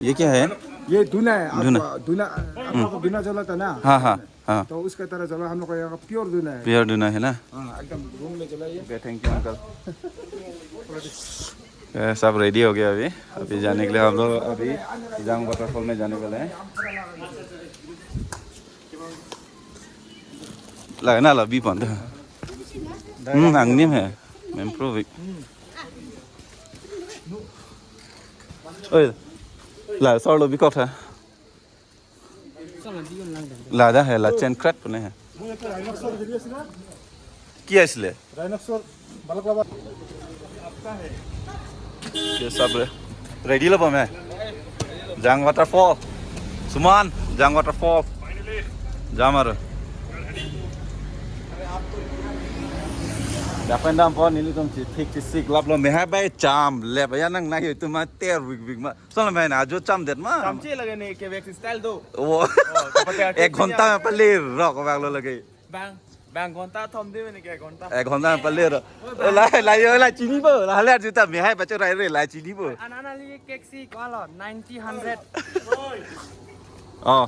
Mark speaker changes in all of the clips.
Speaker 1: ये क्या है?
Speaker 2: ये धुना है।
Speaker 1: धुना।
Speaker 2: धुना आप लोग को धुना जला था ना?
Speaker 1: हाँ हाँ हाँ,
Speaker 2: तो उसका तरह जला हम लोग का यहाँ प्योर धुना है।
Speaker 1: प्योर धुना है ना?
Speaker 2: एकदम रूम में जलाइए।
Speaker 1: Okay, thank you uncle. सब रेडी हो गया अभी जाने के लिए। हम लोग अभी जांग वाटरफॉल में जाने वाले हैं। लगा ना लबी पंद आंगनिम है मेम्प्रोविक। ओए ला सौलो भी कौन है? लादा है ला चेन क्रैट पने है क्या इसलिए? ये सब रेडी लो मैं जांग वाटरफॉल सुमान जांग waterfall जामर dapat dampon ini tuh tik tik lap lo meh bay cam lep ya nang nagi itu mah ter wig mah soalnya main aja cam det mah
Speaker 2: काम चाहिए लगे नहीं के वैक्स स्टाइल दो।
Speaker 1: वो एक घंटा में पल्ले रॉक वाग लो लगे
Speaker 2: बैंग घंटा थम दे मैंने क्या घंटा
Speaker 1: एक घंटा में पल्ले ला चीनी बो ला जुता meh बच्चों रे ला चीनी बो
Speaker 2: अनाना लिए केक सी कॉलो 90 100
Speaker 1: oh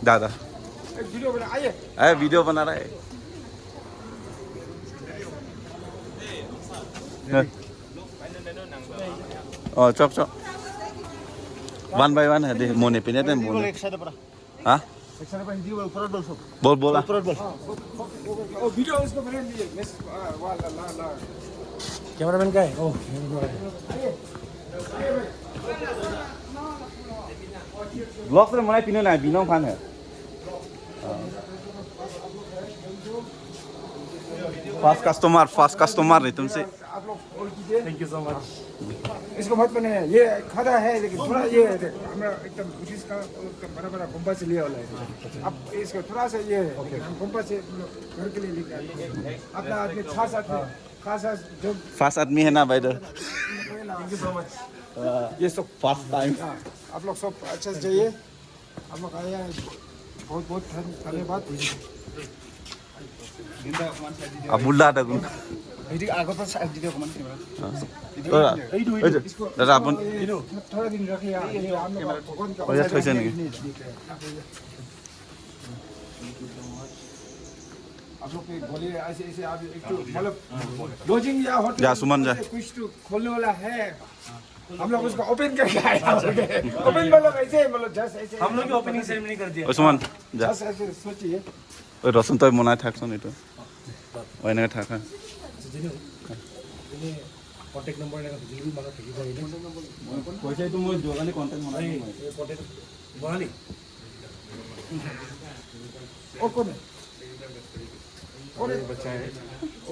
Speaker 1: दादा
Speaker 2: वीडियो बना आइए।
Speaker 1: वीडियो बना रहा है। चौक चौक वन बाय वन है दे मोने पिने ते मोने हाँ बोल बोला
Speaker 2: ओ वीडियो उसको बना लीजिए मिस वाला ला ला कैमरामैन का है। ओ
Speaker 1: ब्लॉग से मनाई पिने ना बिना फान है फास्ट कस्टमर नहीं तुमसे।
Speaker 2: आप लोग कॉल कीजिए। Thank you so much. इसको मत बने ये खड़ा है लेकिन थोड़ा ये हमारा एकदम बुद्धिस्ट का बड़ा बड़ा गुम्बद से लिया वाला है। अब इसको थोड़ा सा ये गुम्बद से घर के लिए लेके आए अपना आदमी खास जो
Speaker 1: फास्ट आदमी है ना भाई इधर।
Speaker 2: Thank you so much.
Speaker 1: ये सब फास्ट टाइम
Speaker 2: आप लोग सब अच्छे से जाइए। आप लोग आए हैं बहुत बहुत धन्यवाद।
Speaker 1: अबुल्ला दगुन
Speaker 2: वीडियो आगे पर साइड वीडियो कमेंट
Speaker 1: दादा अपन
Speaker 2: थोड़ा दिन रखिए हम लोग भगवान का
Speaker 1: कैसे नहीं
Speaker 2: आप लोग के बोलिए ऐसे ऐसे आप एक तो मतलब लॉजिंग या होटल
Speaker 1: जा सुमन जा
Speaker 2: कुछ तो खोलने वाला है। हम लोग उसको ओपन करके आए ओपन मतलब ऐसे मतलब जस्ट ऐसे हम लोग की ओपनिंग सेरेमनी कर दिया।
Speaker 1: सुमन जा
Speaker 2: जस्ट ऐसे सोचिए
Speaker 1: ओए रसन तो मनाय थाकसन एतो ओइ ने थाका
Speaker 2: कॉन्टैक्ट नंबर ने डिलीवरी मांगा ठीक है
Speaker 1: पैसा तो मोर जोगाने कांटेक्ट मनाय
Speaker 2: कॉन्टैक्ट बोली और कौन है और एक बच्चा है। ओ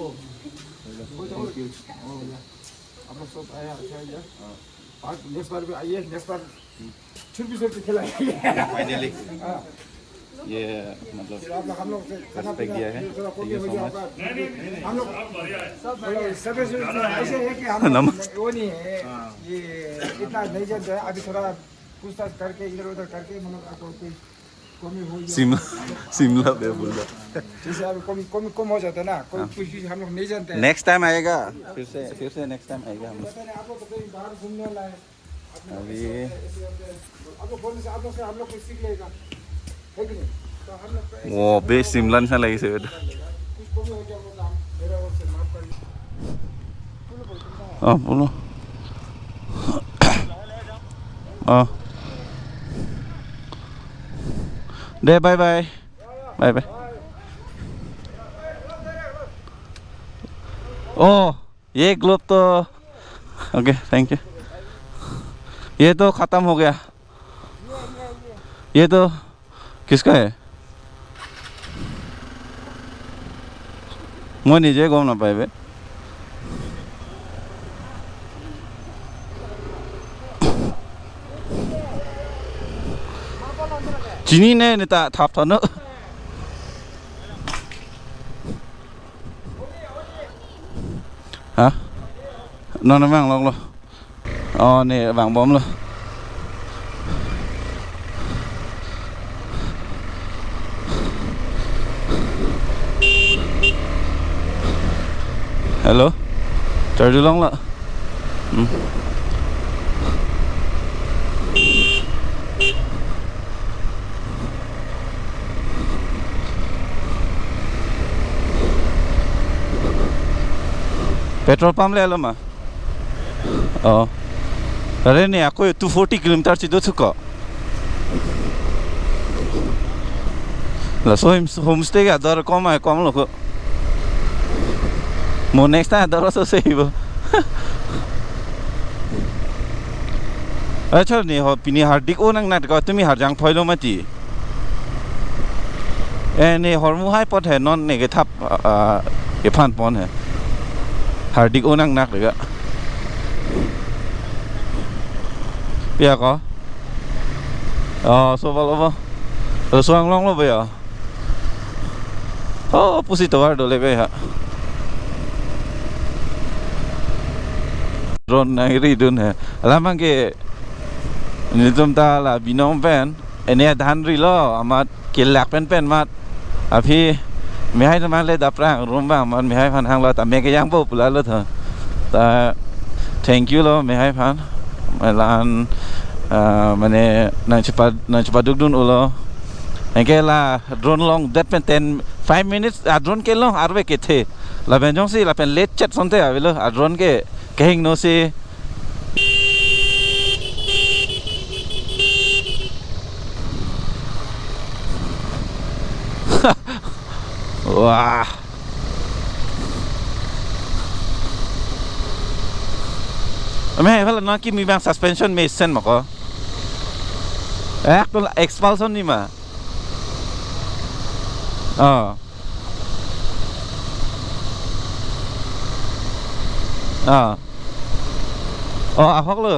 Speaker 2: आप लोग सब आया अच्छा है आज नेक्स्ट बार भी आइए। नेक्स्ट बार छुट्टी खिलाएंगे
Speaker 1: फाइनली ये मतलब
Speaker 2: हम लोग
Speaker 1: रेस्पेक्ट किया है।
Speaker 2: हम लोग सब सदस्य ऐसे है कि हम वो नहीं है ये इतना नहीं जानते हैं। अभी थोड़ा पूछताछ करके इधर उधर करके मतलब आपको कोई कमी हो
Speaker 1: शिमला पे बोला
Speaker 2: जैसे अभी कम हो जाता है ना कोई कुछ चीज हम लोग नहीं जानते हैं।
Speaker 1: नेक्स्ट टाइम आएगा फिर से नेक्स्ट टाइम आएगा हम
Speaker 2: आप लोग कहीं बाहर घूमने वाला है
Speaker 1: अभी
Speaker 2: आप लोग बोलने से आप लोग को सीख लेगा है कि नहीं। तो हम लोग
Speaker 1: वो बे शिमला से लगी से
Speaker 2: कुछ कमी हो गया वो काम मेरा ओर से माफ कर लीजिए।
Speaker 1: बोलो दे बाय बाय बाय बाय। ओ ये ग्लोब तो ओके थैंक यू। ये तो ख़त्म हो गया। ये तो किसका है मैं निजे गम ना पाए चीनी ने नेता थाप था न हाँ nó vàng lông luôn nè vàng bóng luôn hello trời long lợ petrol pump ले लो मा अरे नहीं aku 240 kilometer itu suka lah so homestay ga dar kom lo ko mo next time dar so sei bo अच्छा नहीं हो पिनी हार्दिक ओ नंग नाट का तुम्ही हारजांग फैलो मती ए ने हरमु हाई पथ है नॉन ने के थाप के फान पन है हार्दिक ओ नंग नाक लेगा पिया को सो बालो बो सोंग लोंग लो बया पुसी तो वार डोले बे हा ड्रोन नाइरी दुन है लामंग के निजम ताला बिनोम पेन एने धान रिलो आमात किलाक पेन मात अभी मैंให้มาเลยดับร่างรวมบ้างมันไม่ให้พันทางเราแต่เมก็ยังปุ๊บแล้วเลยเถอะแต่ thank you เราไม่ให้พันมาลานมันเนี่ยนายcepatดุกดุนอุโลไอ้แกล่ะ drone long that pen 5 minutes drone ke long arve ke the la ben jong si la pen late chat sonte avelo drone ke kehing no si wah मैं है ना कि मी बांग suspension में सेन मको एक तो expulsion नहीं मा आहक ले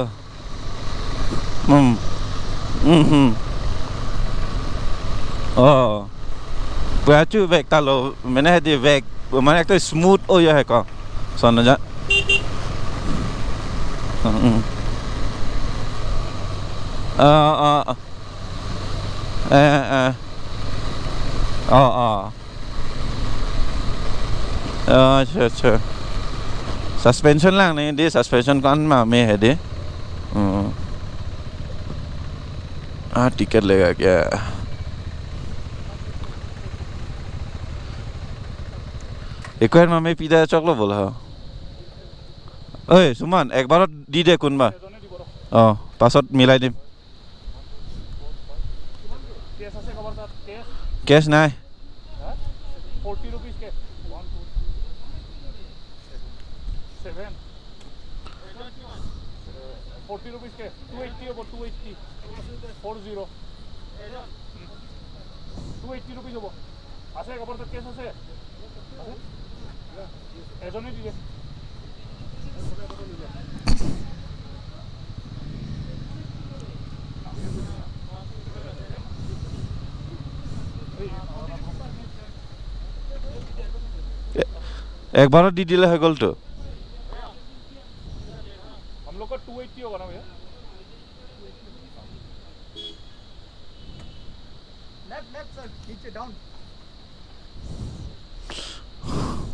Speaker 1: Baju vek kalau mana dia vek mana itu smooth oh ya heka sana aja अच्छा suspension lang nih dia suspension kan mah में है dia टिकट लेगा क्या एक बार मैं पिज़्ज़ा चॉकलेट बोला ओए सुमन एक बार दी दे कुनबा पासवर्ड मिलाई दिम कैश नहीं
Speaker 3: 40 rupees के 1 2 7 40 rupees के 280 over 280 40 280 rupees over আছে খবর তো কেস আছে এজনে দিলে
Speaker 1: एक बार दी दिले है गोल तो
Speaker 3: हम लोग का 280 होगा ना भैया लेफ्ट सर नीचे down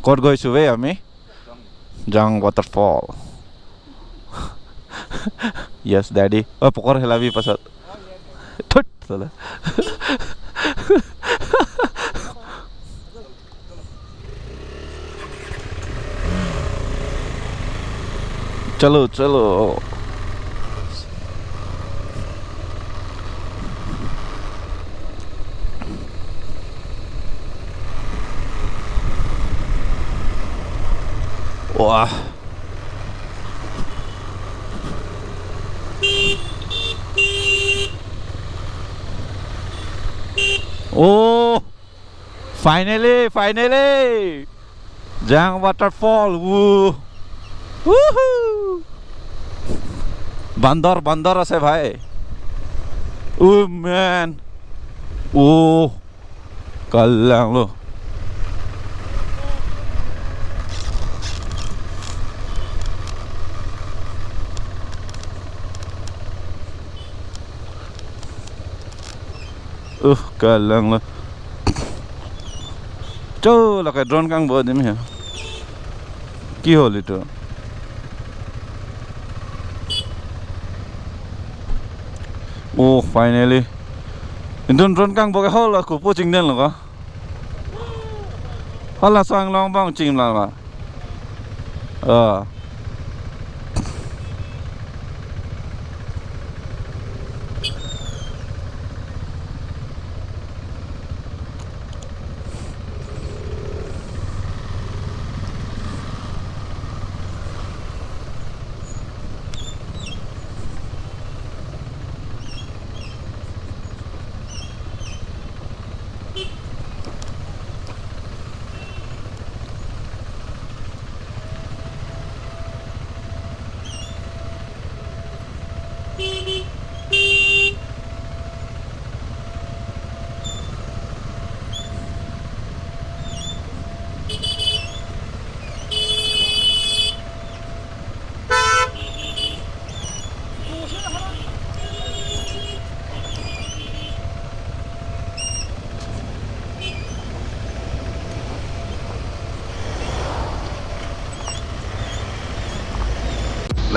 Speaker 1: Kod goi suwe ami Jang waterfall Yes daddy pokor helabi pasal Tut salah चलो चलो वाह Oh finally Jang waterfall Woohoo बंदर আছে ভাই Oh man Oh Kalang lo Kalang lo Cho là cái drone căng bờ đấy hả কি হল এটা Oh, finally. Indon ron kang boke hol la ku po jing den lo ko. Hol la swang long bang jing la ma.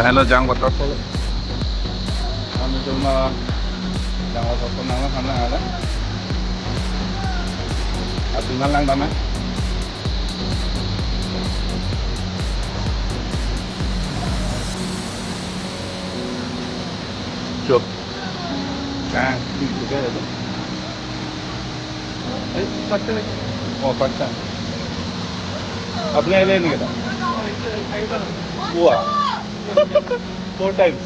Speaker 1: Hello, Jang waterfall. Kami cuma Jang waterfall nang sana ada. Atungan lang dama. Chụp. Jang, đi juga ada. Phát đây. Phát đây. अपने ले नहीं गया हुआ 4 times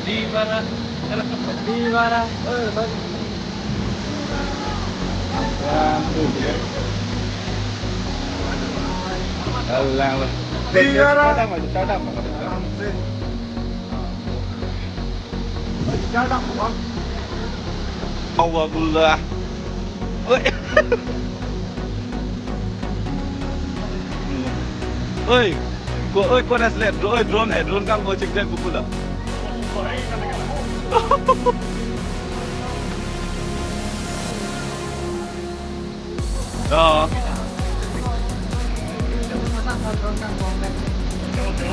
Speaker 1: di mana Alhamdulillah. Oi, kau dah selesai. Drone kan kau cek dia pula.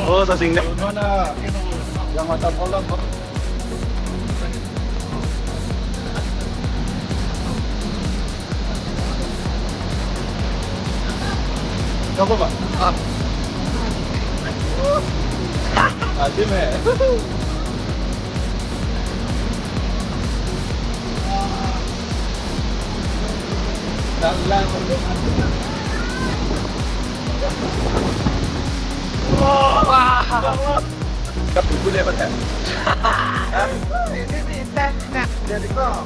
Speaker 1: Oh, sasing dia. Mana yang mata bola kau? Coba Pak. Asim ya. Dalam. Wah. Kapal boleh apa tak? Ini tes nak. Jadi kau.